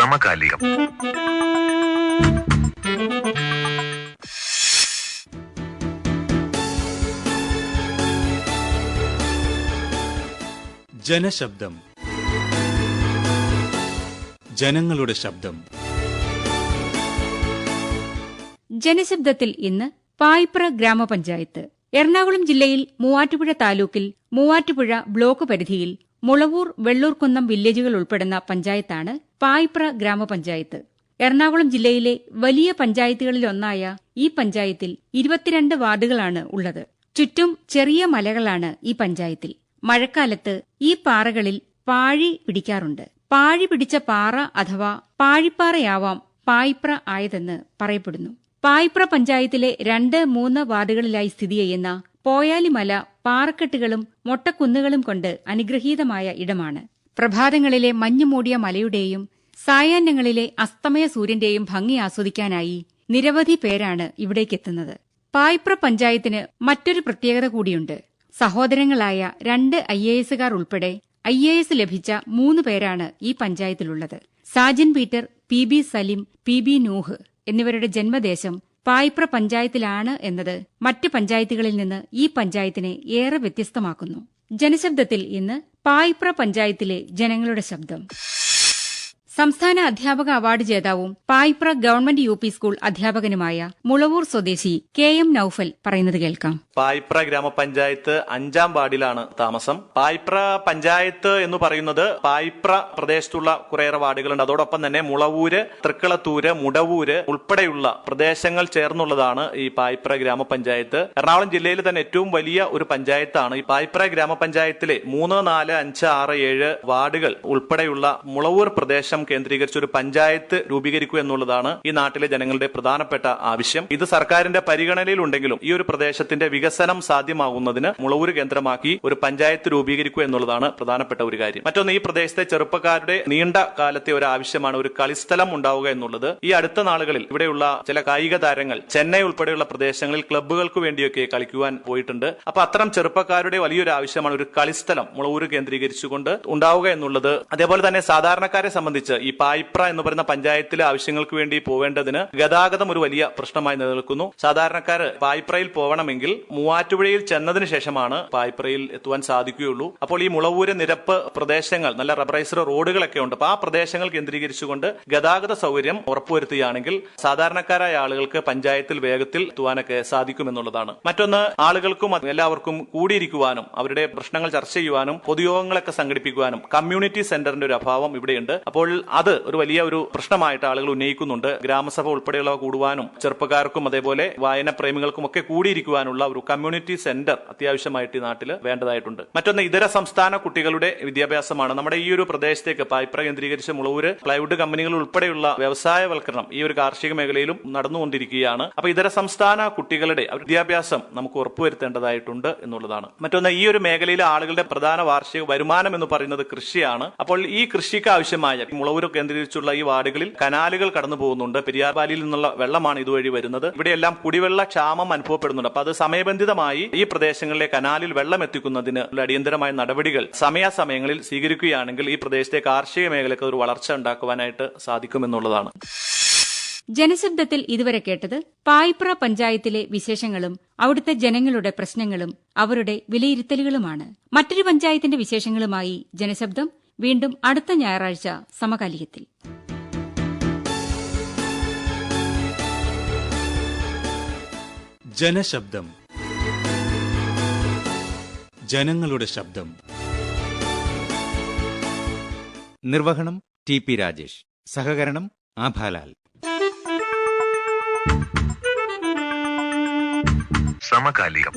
സമകാലികം. ജനശബ്ദം. ജനങ്ങളുടെ ശബ്ദം. ജനശബ്ദത്തിൽ ഇന്ന് പായിപ്ര ഗ്രാമപഞ്ചായത്ത്. എറണാകുളം ജില്ലയിൽ മൂവാറ്റുപുഴ താലൂക്കിൽ മൂവാറ്റുപുഴ ബ്ലോക്ക് പരിധിയിൽ മുളവൂർ വെള്ളൂർക്കുന്നം വില്ലേജുകൾ ഉൾപ്പെടുന്ന പഞ്ചായത്താണ് പായിപ്ര ഗ്രാമപഞ്ചായത്ത്. എറണാകുളം ജില്ലയിലെ വലിയ പഞ്ചായത്തുകളിലൊന്നായ ഈ പഞ്ചായത്തിൽ 22 വാർഡുകളാണ് ഉള്ളത്. ചുറ്റും ചെറിയ മലകളാണ് ഈ പഞ്ചായത്തിൽ. മഴക്കാലത്ത് ഈ പാറകളിൽ പാഴി പിടിക്കാറുണ്ട്. പാഴി പിടിച്ച പാറ അഥവാ പാഴിപ്പാറയാവാം പായിപ്ര ആയതെന്ന് പറയപ്പെടുന്നു. പായിപ്ര പഞ്ചായത്തിലെ 2-3 വാർഡുകളിലായി സ്ഥിതി ചെയ്യുന്ന പോയാലിമല പാറക്കെട്ടുകളും മൊട്ടക്കുന്നുകളും കൊണ്ട് അനുഗ്രഹീതമായ ഇടമാണ്. പ്രഭാതങ്ങളിലെ മഞ്ഞുമൂടിയ മലയുടെയും സായാഹ്നങ്ങളിലെ അസ്തമയ സൂര്യന്റെയും ഭംഗി ആസ്വദിക്കാനായി നിരവധി പേരാണ് ഇവിടേക്കെത്തുന്നത്. പായിപ്ര പഞ്ചായത്തിന് മറ്റൊരു പ്രത്യേകത കൂടിയുണ്ട്. സഹോദരങ്ങളായ 2 IAS ഉൾപ്പെടെ IAS ലഭിച്ച 3 പേരാണ് ഈ പഞ്ചായത്തിലുള്ളത്. Sajan Peter, PB Salim, PB Nooh എന്നിവരുടെ ജന്മദേശം പായിപ്ര പഞ്ചായത്തിലാണ് എന്നത് മറ്റ് പഞ്ചായത്തുകളിൽ നിന്ന് ഈ പഞ്ചായത്തിനെ ഏറെ വ്യത്യസ്തമാക്കുന്നു. ജനശബ്ദത്തിൽ ഇന്ന് പായിപ്ര പഞ്ചായത്തിലെ ജനങ്ങളുടെ ശബ്ദം. സംസ്ഥാന അധ്യാപക അവാർഡ് ജേതാവും പായിപ്ര ഗവൺമെന്റ് UP സ്കൂൾ അധ്യാപകനുമായ മുളവൂർ സ്വദേശി KM നൌഫൽ പറയുന്നത് കേൾക്കാം. പായിപ്ര ഗ്രാമപഞ്ചായത്ത് 5-ാം വാർഡിലാണ് താമസം. പായിപ്ര പഞ്ചായത്ത് എന്ന് പറയുന്നത് പായിപ്ര പ്രദേശത്തുള്ള കുറേയേറെ വാർഡുകളുണ്ട്. അതോടൊപ്പം തന്നെ മുളവൂര്, തൃക്കളത്തൂര്, മുടവൂര് ഉൾപ്പെടെയുള്ള പ്രദേശങ്ങൾ ചേർന്നുള്ളതാണ് ഈ പായിപ്ര ഗ്രാമപഞ്ചായത്ത്. എറണാകുളം ജില്ലയിൽ തന്നെ ഏറ്റവും വലിയ ഒരു പഞ്ചായത്താണ് ഈ പായിപ്ര ഗ്രാമപഞ്ചായത്തിലെ 3, 4, 5, 6, 7 വാർഡുകൾ ഉൾപ്പെടെയുള്ള മുളവൂർ പ്രദേശം കേന്ദ്രീകരിച്ച് ഒരു പഞ്ചായത്ത് രൂപീകരിക്കുക എന്നുള്ളതാണ് ഈ നാട്ടിലെ ജനങ്ങളുടെ പ്രധാനപ്പെട്ട ആവശ്യം. ഇത് സർക്കാരിന്റെ പരിഗണനയിലുണ്ടെങ്കിലും ഈ ഒരു പ്രദേശത്തിന്റെ വികസനം സാധ്യമാകുന്നതിന് മുളവൂര് കേന്ദ്രമാക്കി ഒരു പഞ്ചായത്ത് രൂപീകരിക്കുക എന്നുള്ളതാണ് പ്രധാനപ്പെട്ട ഒരു കാര്യം. മറ്റൊന്ന്, ഈ പ്രദേശത്തെ ചെറുപ്പക്കാരുടെ നീണ്ട കാലത്തെ ഒരു ആവശ്യമാണ് ഒരു കളിസ്ഥലം ഉണ്ടാവുക എന്നുള്ളത്. ഈ അടുത്ത നാളുകളിൽ ഇവിടെയുള്ള ചില കായിക താരങ്ങൾ ചെന്നൈ ഉൾപ്പെടെയുള്ള പ്രദേശങ്ങളിൽ ക്ലബ്ബുകൾക്ക് വേണ്ടിയൊക്കെ കളിക്കുവാൻ പോയിട്ടുണ്ട്. അപ്പൊ അത്തരം ചെറുപ്പക്കാരുടെ വലിയൊരു ആവശ്യമാണ് ഒരു കളിസ്ഥലം മുളവൂര് കേന്ദ്രീകരിച്ചുകൊണ്ട് ഉണ്ടാവുക എന്നുള്ളത്. അതേപോലെ തന്നെ സാധാരണക്കാരെ സംബന്ധിച്ച് ഈ പായിപ്ര എന്ന് പറയുന്ന പഞ്ചായത്തിലെ ആവശ്യങ്ങൾക്ക് വേണ്ടി പോവേണ്ടതിന് ഗതാഗതം ഒരു വലിയ പ്രശ്നമായി നിലനിൽക്കുന്നു. സാധാരണക്കാര് പായിപ്രയിൽ പോകണമെങ്കിൽ മൂവാറ്റുപുഴയിൽ ചെന്നതിന് ശേഷമാണ് പായിപ്രയിൽ എത്തുവാൻ സാധിക്കുകയുള്ളൂ. അപ്പോൾ ഈ മുളവൂര് നിരപ്പ് പ്രദേശങ്ങൾ നല്ല റബ്ബറൈസ്ഡ് റോഡുകളൊക്കെ ഉണ്ട്. അപ്പൊ ആ പ്രദേശങ്ങൾ കേന്ദ്രീകരിച്ചുകൊണ്ട് ഗതാഗത സൗകര്യം ഉറപ്പുവരുത്തുകയാണെങ്കിൽ സാധാരണക്കാരായ ആളുകൾക്ക് പഞ്ചായത്തിൽ വേഗത്തിൽ എത്തുവാനൊക്കെ സാധിക്കുമെന്നുള്ളതാണ്. മറ്റൊന്ന്, ആളുകൾക്കും എല്ലാവർക്കും കൂടിയിരിക്കുവാനും അവരുടെ പ്രശ്നങ്ങൾ ചർച്ച ചെയ്യുവാനും പൊതുയോഗങ്ങളൊക്കെ സംഘടിപ്പിക്കുവാനും കമ്മ്യൂണിറ്റി സെന്ററിന്റെ ഒരു അഭാവം ഇവിടെയുണ്ട്. അപ്പോൾ അത് ഒരു വലിയ ഒരു പ്രശ്നമായിട്ട് ആളുകൾ ഉന്നയിക്കുന്നുണ്ട്. ഗ്രാമസഭ ഉൾപ്പെടെയുള്ളവ കൂടുവാനും ചെറുപ്പക്കാർക്കും അതേപോലെ വായന പ്രേമികൾക്കും ഒക്കെ കൂടിയിരിക്കുവാനുള്ള ഒരു കമ്മ്യൂണിറ്റി സെന്റർ അത്യാവശ്യമായിട്ട് ഈ നാട്ടിൽ വേണ്ടതായിട്ടുണ്ട്. മറ്റൊന്ന്, ഇതര സംസ്ഥാന കുട്ടികളുടെ വിദ്യാഭ്യാസമാണ്. നമ്മുടെ ഈ ഒരു പ്രദേശത്തേക്ക് പായിപ്ര കേന്ദ്രീകരിച്ച് മുളവൂര് പ്ലൈവുഡ് കമ്പനികൾ ഉൾപ്പെടെയുള്ള വ്യവസായവൽക്കരണം ഈ ഒരു കാർഷിക മേഖലയിലും നടന്നുകൊണ്ടിരിക്കുകയാണ്. അപ്പൊ ഇതര സംസ്ഥാന കുട്ടികളുടെ വിദ്യാഭ്യാസം നമുക്ക് ഉറപ്പുവരുത്തേണ്ടതായിട്ടുണ്ട് എന്നുള്ളതാണ്. മറ്റൊന്ന്, ഈ ഒരു മേഖലയിലെ ആളുകളുടെ പ്രധാന വാർഷിക വരുമാനം എന്ന് പറയുന്നത് കൃഷിയാണ്. അപ്പോൾ ഈ കൃഷിക്ക് ആവശ്യമായ മുളവൂര് കേന്ദ്രീകരിച്ചുള്ള ഈ വാർഡുകളിൽ കനാലുകൾ കടന്നു പോകുന്നുണ്ട്. പെരിയാർ വാലിയിൽ നിന്നുള്ള വെള്ളമാണ് ഇതുവഴി വരുന്നത്. ഇവിടെയെല്ലാം കുടിവെള്ള ക്ഷാമം അനുഭവപ്പെടുന്നുണ്ട്. അപ്പൊ അത് സമയബന്ധിതമായി ഈ പ്രദേശങ്ങളിലെ കനാലിൽ വെള്ളം എത്തിക്കുന്നതിന് അടിയന്തരമായ നടപടികൾ സമയാസമയങ്ങളിൽ സ്വീകരിക്കുകയാണെങ്കിൽ ഈ പ്രദേശത്തെ കാർഷിക മേഖലയ്ക്ക് ഒരു വളർച്ച ഉണ്ടാക്കുവാനായിട്ട് സാധിക്കുമെന്നുള്ളതാണ്. ജനശബ്ദത്തിൽ ഇതുവരെ കേട്ടത് പായിപ്ര പഞ്ചായത്തിലെ വിശേഷങ്ങളും അവിടുത്തെ ജനങ്ങളുടെ പ്രശ്നങ്ങളും അവരുടെ വിലയിരുത്തലുകളുമാണ്. മറ്റൊരു പഞ്ചായത്തിന്റെ വിശേഷങ്ങളുമായി ജനശബ്ദം വീണ്ടും അടുത്ത ഞായറാഴ്ച സമകാലികത്തിൽ. ജനശബ്ദം. ജനങ്ങളുടെ ശബ്ദം. നിർവഹണം TP രാജേഷ്. സഹകരണം ആഭാലാൽ. സമകാലികം.